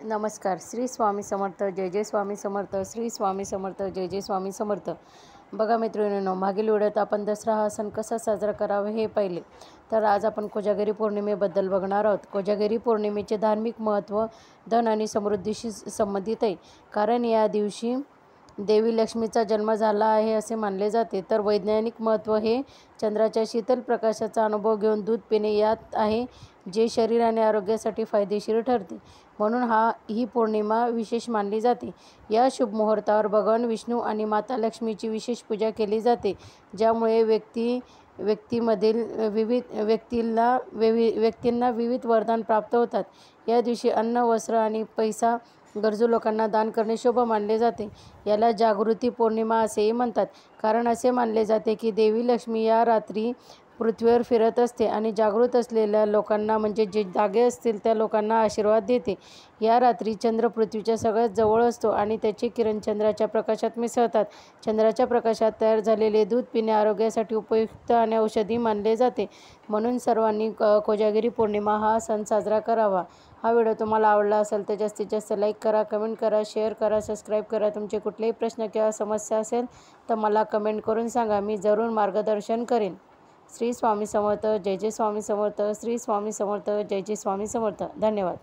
नमस्कार. श्री स्वामी समर्थ. जय जय स्वामी समर्थ. श्री स्वामी समर्थ. जय जय स्वामी समर्थ. बघा मित्रांनो, मागील व्हिडिओत आपण दसरा हा सण कसा साजरा करावा हे पाहिले. तर आज आपण कोजागिरी पौर्णिमेबद्दल बघणार आहोत. कोजागिरी पौर्णिमेचे धार्मिक महत्त्व धन आणि समृद्धीशी संबंधित आहे. कारण या दिवशी देवी लक्ष्मीचा जन्म झाला आहे असे मानले जाते. तर वैज्ञानिक महत्त्व हे चंद्राच्या शीतल प्रकाशाचा अनुभव घेऊन दूध पिणे यात आहे, जे शरीर आणि आरोग्यासाठी फायदेशीर ठरते. म्हणून ही पौर्णिमा विशेष मानली जाते. या शुभ मुहूर्तावर भगवान विष्णू आणि माता लक्ष्मीची विशेष पूजा केली जाते, ज्यामुळे व्यक्तींना विविध वरदान प्राप्त होतात. या दिवशी अन्न, वस्त्र आणि पैसा गरजू लोकांना दान करणे शुभ मानले जाते. याला जागृती पौर्णिमा असेही म्हणतात, कारण असे मानले जाते की देवी लक्ष्मी या रात्री पृथ्वीवर फिरत असते आणि जागृत असलेल्या लोकांना, म्हणजे जे जागे असतील त्या लोकांना आशीर्वाद देते. या रात्री चंद्र पृथ्वीच्या सगळ्यात जवळ असतो आणि त्याचे किरण चंद्राच्या प्रकाशात मिसळतात. चंद्राच्या प्रकाशात तयार झालेले दूध पिणे आरोग्यासाठी उपयुक्त आणि औषधी मानले जाते. म्हणून सर्वांनी कोजागिरी पौर्णिमा हा सण साजरा करावा. हा व्हिडिओ तुम्हाला आवडला असेल तर जास्तीत जास्त लाईक करा, कमेंट करा, शेअर करा, सबस्क्राईब करा. तुमचे कुठलेही प्रश्न किंवा समस्या असेल तर मला कमेंट करून सांगा. मी जरूर मार्गदर्शन करेन. श्री स्वामी समर्थ. जय जय स्वामी समर्थ. श्री स्वामी समर्थ. जय जय स्वामी समर्थ. धन्यवाद.